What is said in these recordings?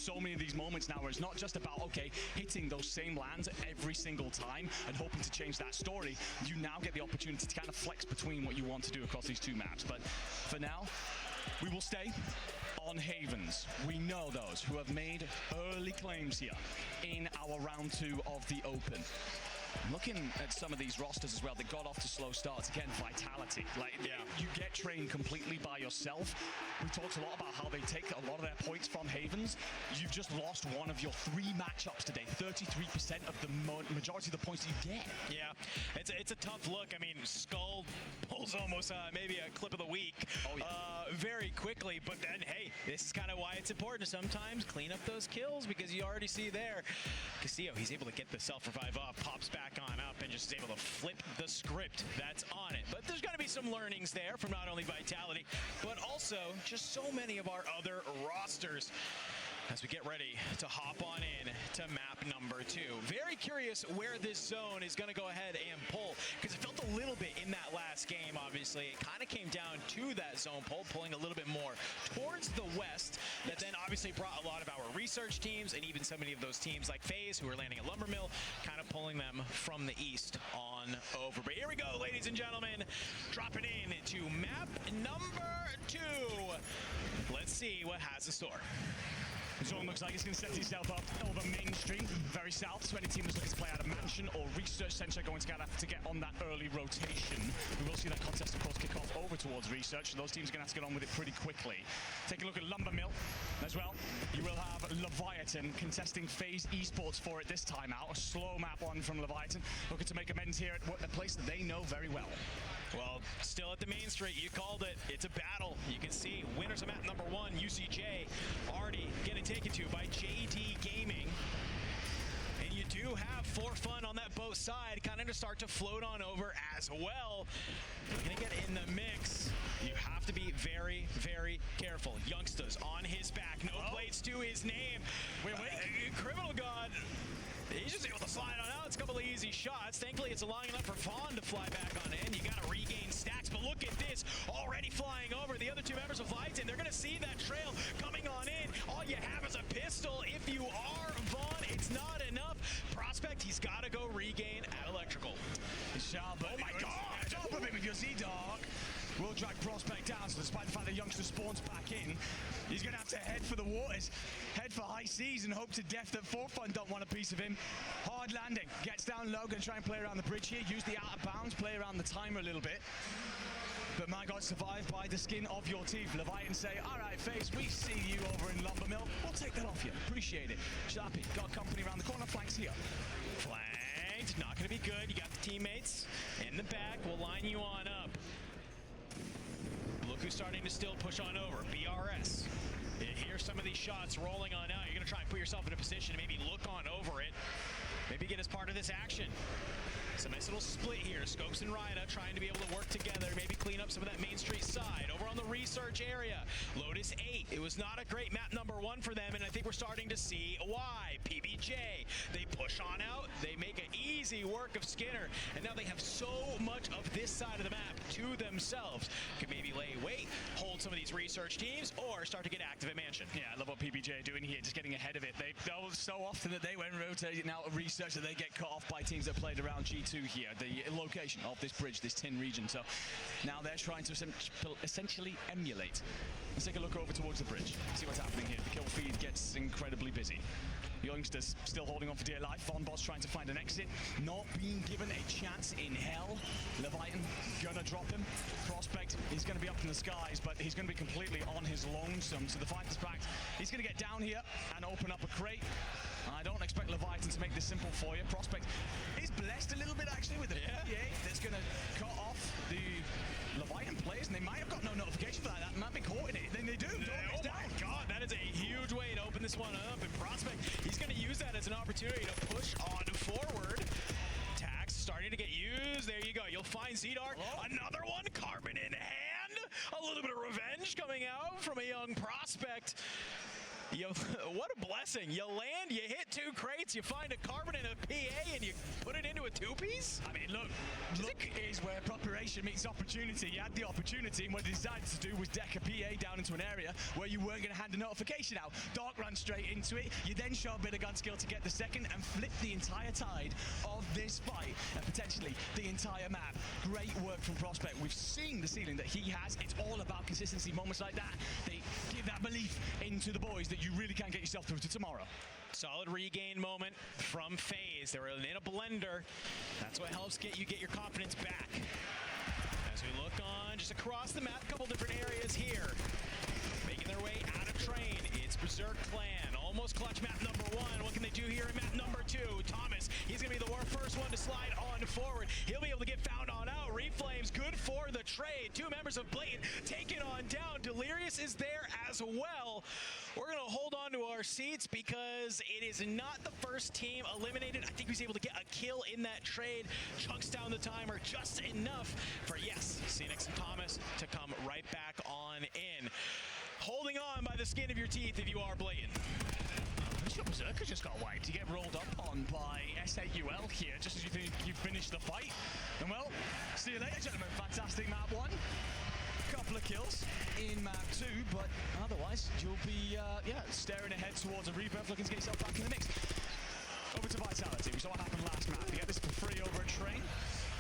so many of these moments now where it's not just about, okay, hitting those same lands every single time and hoping to change that story. You now get the opportunity to kind of flex between what you want to do across these two maps. But for now, we will stay on Havens. We know those who have made early claims here in our round 2 of the Open. Looking at some of these rosters as well, they got off to slow starts. Again, Vitality. You get trained completely by yourself. We talked a lot about how they take a lot of their points from Havens. You've just lost one of your 3 matchups today. 33% of the majority of the points you get. Yeah, it's a tough look. I mean, Skull pulls almost maybe a clip of the week very quickly, but then, hey, this is kind of why it's important to sometimes clean up those kills, because you already see there, Castillo, he's able to get the self-revive off, pops back on up, and just is able to flip the script that's on it. But there's got to be some learnings there from not only Vitality, but also just so many of our other rosters as we get ready to hop on in to map number 2. Very curious where this zone is going to go ahead and pull, because it felt a little bit in that last game, obviously. It kind of came down to that zone pull, pulling a little bit more towards the west. That then obviously brought a lot of our research teams, and even so many of those teams like FaZe, who are landing at Lumbermill, kind of pulling them from the east on over. But here we go, ladies and gentlemen, dropping in to map number 2. Let's see what has in store. The zone looks like it's going to set itself up over Main Street, very south. So any team that's looking to play out of Mansion or Research Center going to have to get on that early rotation. We will see that contest, of course, kick off over towards Research. Those teams are going to have to get on with it pretty quickly. Take a look at Lumbermill as well. You will have Leviathan contesting FaZe Esports for it this time out. A slow map one from Leviathan, looking to make amends here at a place that they know very well. Well, still at the Main Street, you called it. It's a battle. You can see winners of map number 1, UCJ, already getting taken to by JD Gaming. And you do have For Fun on that boat side, kind of to start to float on over as well. You're going to get in the mix. You have to be very, very careful. Youngsters on his back. No plates to his name. Wait. Criminal God. He's just able to slide on out. It's a couple of easy shots. Thankfully, it's long enough for Vaughn to fly back on in. You got to regain stacks, but look at this. Already flying over. The other 2 members of Lights, and they're going to see that trail coming on in. All you have is a pistol. If you are Vaughn, it's not enough. Prospect, he's got to go regain at Electrical. Oh my God! Top of it with your Z-Dog. Will drag Prospect down, so despite the fact that Youngster spawns back in, he's going to have to head for the waters, head for high seas, and hope to death that For Fun don't want a piece of him. Hard landing, gets down low, going to try and play around the bridge here, use the out of bounds, play around the timer a little bit. But my God, survived by the skin of your teeth. Leviathan say, all right, FaZe, we see you over in Lumbermill. We'll take that off you. Appreciate it. Sharpie, got company around the corner, flanks here. Flanked, not going to be good. You got the teammates in the back. We'll line you on up. Look who's starting to still push on over. BRS. Here's some of these shots rolling on out. You're going to try and put yourself in a position to maybe look on over it. Maybe get as part of this action. It's a nice little split here. Scopes and Rida trying to be able to work together, maybe clean up some of that Main Street side. Over on the research area, Lotus 8. It was not a great map number 1 for them, and I think we're starting to see why. PBJ, they push on out. They make an easy work of Skinner, and now they have so much of this side of the map to themselves. Could maybe lay weight, hold some of these research teams, or start to get active at Mansion. Yeah, I love what PBJ are doing here, just getting ahead of it. They know so often that they went rotating out of research that they get cut off by teams that played around G2 here, the location of this bridge, this tin region. So now they're trying to essentially emulate. Let's take a look over towards the bridge, see what's happening here. The kill feed gets incredibly busy. Youngsters still holding on for dear life. Vonboss trying to find an exit, not being given a chance in hell. Leviathan gonna drop him. Prospect is gonna be up in the skies, but he's gonna be completely on his lonesome. So the fact he's gonna get down here and open up a crate. I don't expect Leviathan to make this simple for you. Prospect is blessed a little bit actually with the PA that's gonna cut off the Leviathan players, and they might have got no notification for that. That might be caught in it. Then they do. Oh my God, that is a huge way to open this one up. And Prospect, he's going to use that as an opportunity to push on forward. Tax starting to get used. There you go. You'll find Z-Dark. Another one. Carbon in hand. A little bit of revenge coming out from a young Prospect. What a blessing. You land, you hit 2 crates, you find a carbon and a PA, and you put it into a 2-piece? I mean, look is where preparation meets opportunity. You had the opportunity, and what you decided to do was deck a PA down into an area where you weren't going to hand a notification out. Dark ran straight into it. You then show a bit of gun skill to get the second and flip the entire tide of this fight and potentially the entire map. Great work from Prospect. We've seen the ceiling that he has. It's all about consistency. Moments like that, they give that belief into the boys that you really can get yourself through to tomorrow. Solid regain moment from FaZe. They were in a blender. That's what helps get your confidence back. As we look on just across the map, a couple different areas here. Making their way out of train. It's Berserk Clan. Almost clutch map number 1. What can they do here in map number 2? Thomas, he's going to be the first one to slide on forward. He'll be able to get found on out. Reflames, good for the trade. 2 members of Blatant taken on down. Delirious is there as well. We're going to hold on to our seats because it is not the first team eliminated. I think he was able to get a kill in that trade. Chunks down the timer just enough for, yes, Phoenix and Thomas to come right back on in. Holding on by the skin of your teeth if you are Blatant. Berserker just got wiped. You get rolled up on by S8UL here just as you think you finished the fight. And well, see you later, gentlemen. Fantastic map 1. Couple of kills in map 2, but otherwise you'll be staring ahead towards a rebirth, looking to get yourself back in the mix. Over to Vitality. We saw what happened last map. You get this for free over a train.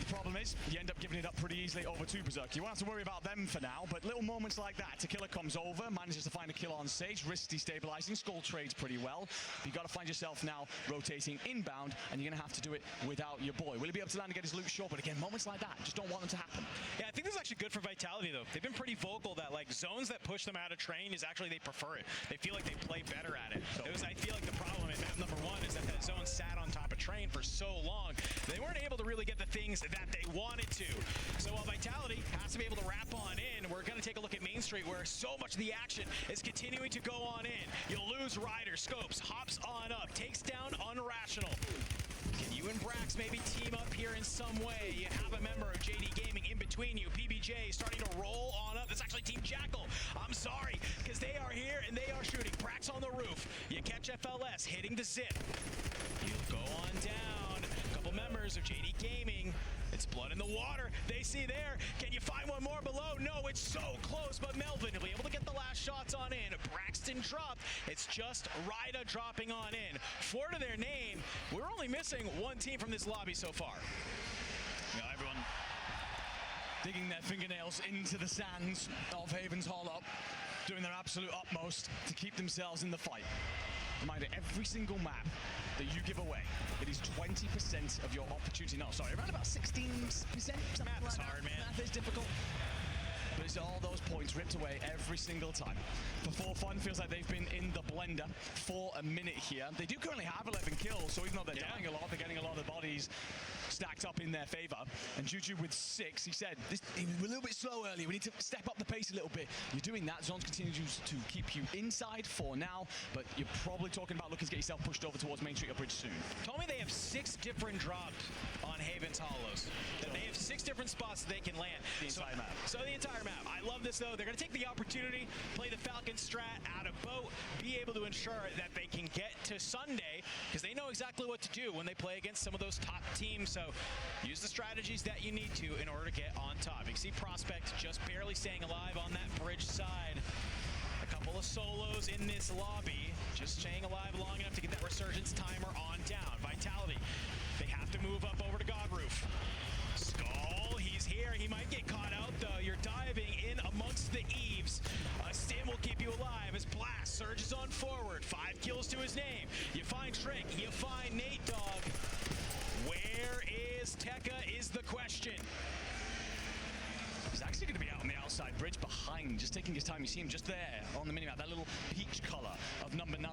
The problem is, you end up giving it up pretty easily over to Berserk. You won't have to worry about them for now, but little moments like that. Tequila comes over, manages to find a kill on stage, risks destabilizing, Skull trades pretty well. But you've got to find yourself now rotating inbound, and you're going to have to do it without your boy. Will he be able to land and get his loot short? But again, moments like that, just don't want them to happen. Yeah, I think this is actually good for Vitality, though. They've been pretty vocal that, like, zones that push them out of train is actually, they prefer it. They feel like they play better at it. I feel like the problem in map number 1 is that zone sat on top of train for so long. They weren't able to really get the things that they wanted to. So while Vitality has to be able to wrap on in, we're going to take a look at Main Street where so much of the action is continuing to go on in. You'll lose Ryder, Scopes, hops on up, takes down Unrational. Can you and Brax maybe team up here in some way? You have a member of JD Gaming in between you. PBJ starting to roll on up. That's actually Team Jackal. I'm sorry, because they are here and they are shooting. Brax on the roof. You catch FLS hitting the zip. You go on down. A couple members of JD Gaming. It's blood in the water. They see there. Can you find one more below? No, it's so close, but Melvin will be able to get the last shots on in. Braxton dropped. It's just Ryda dropping on in. 4 to their name. We're only missing 1 team from this lobby so far. Everyone digging their fingernails into the sands of Haven's Hollow, doing their absolute utmost to keep themselves in the fight. Reminder, every single map that you give away, it is 20% of your opportunity. No, sorry, around about 16%. Math is hard, man. Math is difficult. But it's all those points ripped away every single time. For fun, feels like they've been in the blender for a minute here. They do currently have 11 kills, so even though they're dying a lot, they're getting a lot of bodies stacked up in their favor. And Juju with 6, he said, we're a little bit slow earlier. We need to step up the pace a little bit. You're doing that. Zones continue to keep you inside for now, but you're probably talking about looking to get yourself pushed over towards Main Street or Bridge soon. Told me they have 6 different drops on Haven's Hollows. That they have 6 different spots that they can land. The entire map. So the entire map. I love this, though. They're going to take the opportunity, play the Falcon strat out of boat, be able to ensure that they can get to Sunday, because they know exactly what to do when they play against some of those top teams. So use the strategies that you need to in order to get on top. You can see Prospect just barely staying alive on that bridge side. A couple of solos in this lobby, just staying alive long enough to get that resurgence timer on down. Vitality, they have to move up over to God Roof. Skull, he's here. He might get caught out, though. You're diving in amongst the eaves. A stim will keep you alive as Blast surges on forward. 5 kills to his name. You find Trick. You find Nate Dogg. Where is Tekka is the question. He's actually going to be out on the outside bridge behind, just taking his time. You see him just there on the minimap, that little peach color of number 9.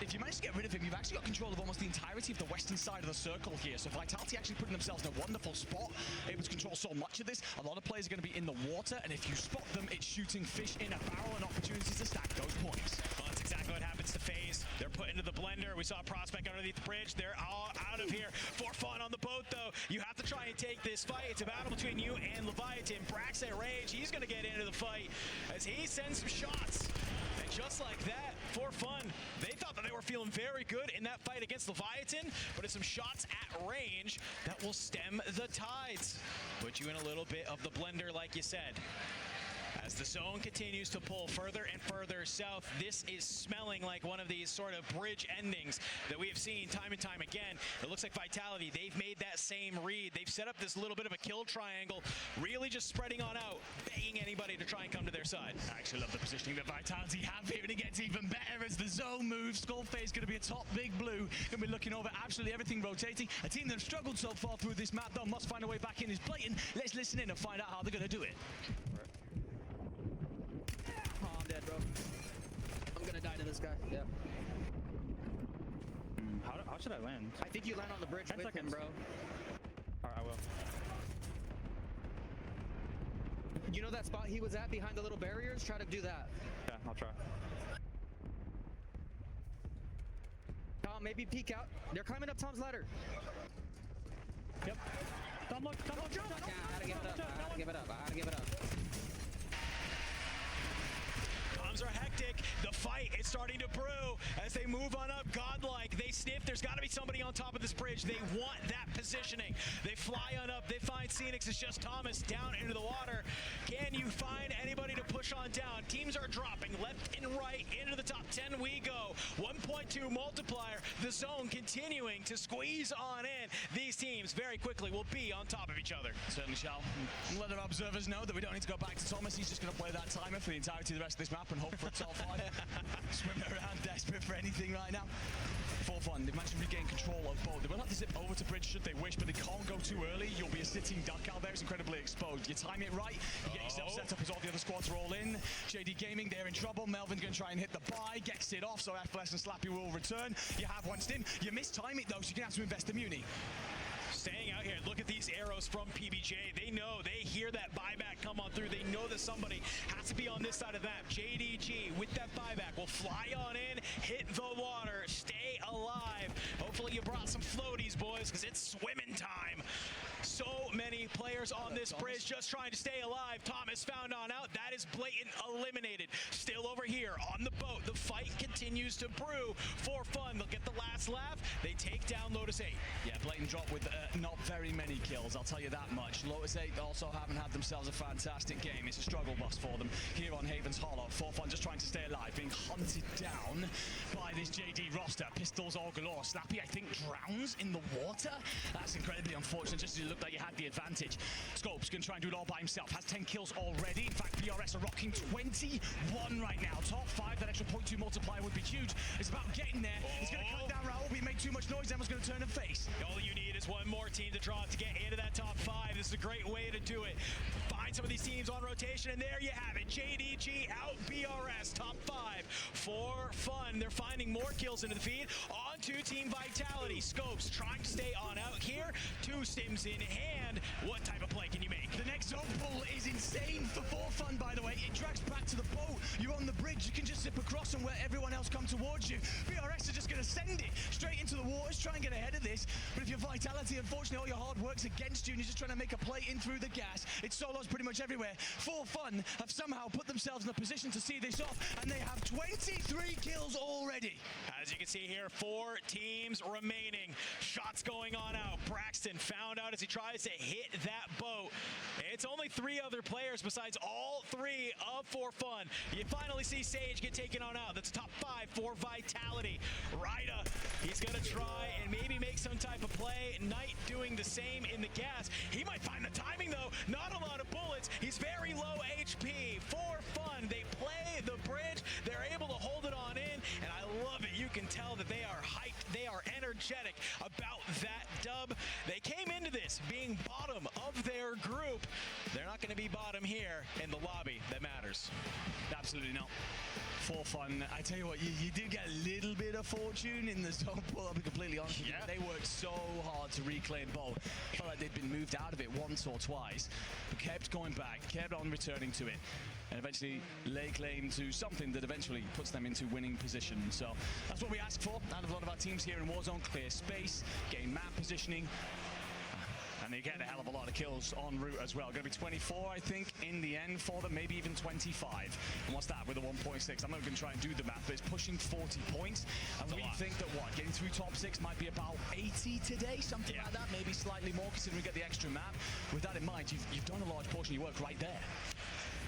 If you manage to get rid of him, you've actually got control of almost the entirety of the western side of the circle here. So Vitality actually putting themselves in a wonderful spot, able to control so much of this. A lot of players are going to be in the water, and if you spot them, it's shooting fish in a barrel and opportunities to stack those points. Well, that's exactly what happens to FaZe. They're put into the blender. We saw Prospect underneath the bridge. They're all out of here. For fun on the boat, though. You have to try and take this fight. It's a battle between you and Leviathan. Brax at Rage, he's going to get into the fight as he sends some shots. And And just like that, for fun, they thought that they were feeling very good in that fight against Leviathan, but it's some shots at range that will stem the tides. Put you in a little bit of the blender, like you said. As the zone continues to pull further and further south, this is smelling like one of these sort of bridge endings that we have seen time and time again. It looks like Vitality, they've made that same read. They've set up this little bit of a kill triangle, really just spreading on out, begging anybody to try and come to their side. I actually love the positioning that Vitality have here, and it gets even better as the zone moves. Skullface going to be a top big blue, going to be looking over absolutely everything rotating. A team that have struggled so far through this map, though, must find a way back in is blatant. Let's listen in and find out how they're going to do it. Dead, bro. I'm gonna die to this guy. Yeah. How should I land? I think you land on the bridge 10 with seconds. him, bro. Alright, I will. You know that spot he was at behind the little barriers? Try to do that. Yeah, I'll try. Tom, maybe peek out. They're climbing up Tom's ladder. Yep. Don't look, don't look. Yeah, I gotta give it up. I gotta give it up. I gotta give it up. Comms are hectic. The fight is starting to brew as they move on up. Godlike, they sniff. There's got to be somebody on top of this bridge. They want that positioning. They fly on up. They find Phoenix. It's just Thomas down into the water. Can you find anybody to push on down? Teams are dropping left and right into the top 10. We go 1.2 multiplier. The zone continuing to squeeze on in. These teams very quickly will be on top of each other. Certainly shall. Let our observers know that we don't need to go back to Thomas. He's just going to play that timer for the entirety of the rest of this map and hope for a top 5. Swimming around desperate for anything right now. For fun, they've managed to regain control of both. They will have to zip over to bridge should they wish, but they can't go too early. You'll be a sitting duck out there. It's incredibly exposed. You time it right, you get yourself set up as all the other squads are all in. JD Gaming, they're in trouble. Melvin's going to try and hit the buy, gets it off, so FLS and Slappy will return. You have one stim. You mistime it though, so you're going to have to invest the muni. Staying out here, look at these arrows from PBJ. They know, they hear that buyback come on through. They know that somebody has to be on this side of the map. JDG with that buyback will fly on in, hit the water, stay alive. Hopefully you brought some floaties, boys, because it's swimming time. So many players on this bridge just trying to stay alive. Thomas found on out. That is blatant eliminated. Still over here on the boat. The fight continues to brew for fun. They'll get the last laugh. They take down Lotus 8. Yeah, blatant drop with not very many kills, I'll tell you that much. Lotus 8 also haven't had themselves a fantastic game. It's a struggle bus for them here on Haven's Hollow. For fun, just trying to stay alive, being hunted down by this JD roster. Pistols all galore. Slappy, I think, drowns in the water. That's incredibly unfortunate, just as it looked like you had the advantage. Scopes going to try and do it all by himself. Has 10 kills already. In fact, BRS are rocking 21 right now. Top 5, that extra 0.2 multiplier would be huge. It's about getting there. It's going to cut down Raul. We make too much noise, Emma's going to turn and face. All you need is one more team to draw to get into that top 5. This is a great way to do it. Find some of these teams on rotation, and there you have it. JDG out BRS, top 5 for fun. They're finding more kills into the feed. On to Team Vitality. Scopes trying to stay on out here. 2 stims in hand. What type of play can you make? The next zone pull is insane for fun, by the way. It drags back to the boat. You're on the bridge. You can just zip across and where everyone else come towards you. BRS are just going to send it straight into the waters, try and get ahead of this. But if you're Vitality, unfortunately, all your hard work's against you and you're just trying to make a play in through the gas. It's solos pretty much everywhere. For fun have somehow put themselves in a position to see this off, and they have 23 kills already. As you can see here, 4 teams remaining. Shots going on out. Braxton found out as he tries to hit that boat. It's only 3 other players besides all 3 of For Fun. You finally see Sage get taken on out. That's top 5 for Vitality. Ryda, he's going to try and maybe make some type of play. Knight doing the same in the gas. He might find the timing though. Not a lot of bullets. He's very low HP. For Fun, they play the bridge. They're able to hold it on in, and I love it. You can tell that they are hyped. They are energetic about that dub. They came into this being bottom of their group. They're not going to be bottom here in the lobby that matters. Absolutely not. For fun, I tell you what, you did get a little bit of fortune in the zone pull, I'll be completely honest with you. They worked so hard to reclaim both. Felt like they'd been moved out of it once or twice, but kept going back, kept on returning to it, and eventually lay claim to something that eventually puts them into winning position. So that's what we ask for out of a lot of our teams here in Warzone. Clear space, gain map positioning, and they get a hell of a lot of kills en route as well. Going to be 24, I think, in the end for them, maybe even 25. And what's that with a 1.6? I'm not going to try and do the math, but it's pushing 40 points. And we think that getting through top 6 might be about 80 today, something like that, maybe slightly more considering we get the extra map. With that in mind, you've done a large portion of your work right there.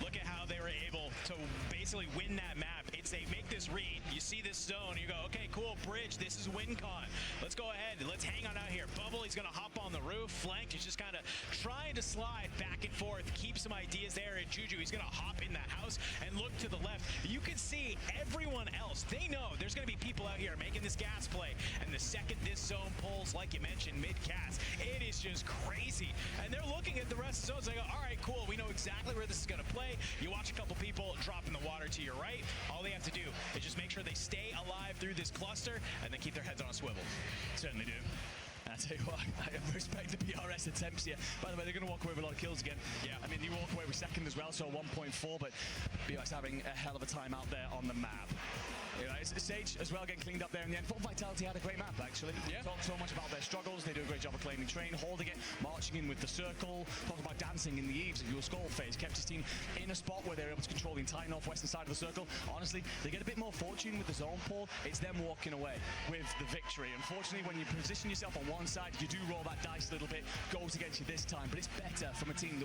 Look at how they were able to basically win that map. They make this read, you see this zone, you go, okay, cool, bridge, this is WinCon. Let's go ahead, let's hang on out here. Bubble, he's gonna hop on the roof. Flanked, he's just kind of trying to slide back and forth, keep some ideas there. And Juju, he's gonna hop in the house and look to the left. You can see everyone else, they know there's gonna be people out here making this gas play. And the second this zone pulls, like you mentioned, mid-cast, it is just crazy. And they're looking at the rest of the zones, they go, all right, cool, we know exactly where this is gonna play. You watch a couple people drop in the water to your right. All they have to do is just make sure they stay alive through this cluster and then keep their heads on a swivel. Certainly do. I tell you what, I respect the PRS attempts here. By the way, they're going to walk away with a lot of kills again. Yeah, I mean, you walk away with second as well, so 1.4, but PRS having a hell of a time out there on the map. You know, Sage as well getting cleaned up there in the end. Full Vitality had a great map, actually. Yeah. Talked so much about their struggles. They do a great job of claiming train, holding it, marching in with the circle. Talked about dancing in the eaves of your skull phase. Kept his team in a spot where they're able to control the entire northwestern side of the circle. Honestly, they get a bit more fortune with the zone pull. It's them walking away with the victory. Unfortunately, when you position yourself on one side, you do roll that dice a little bit. Goes against you this time, but it's better from a team that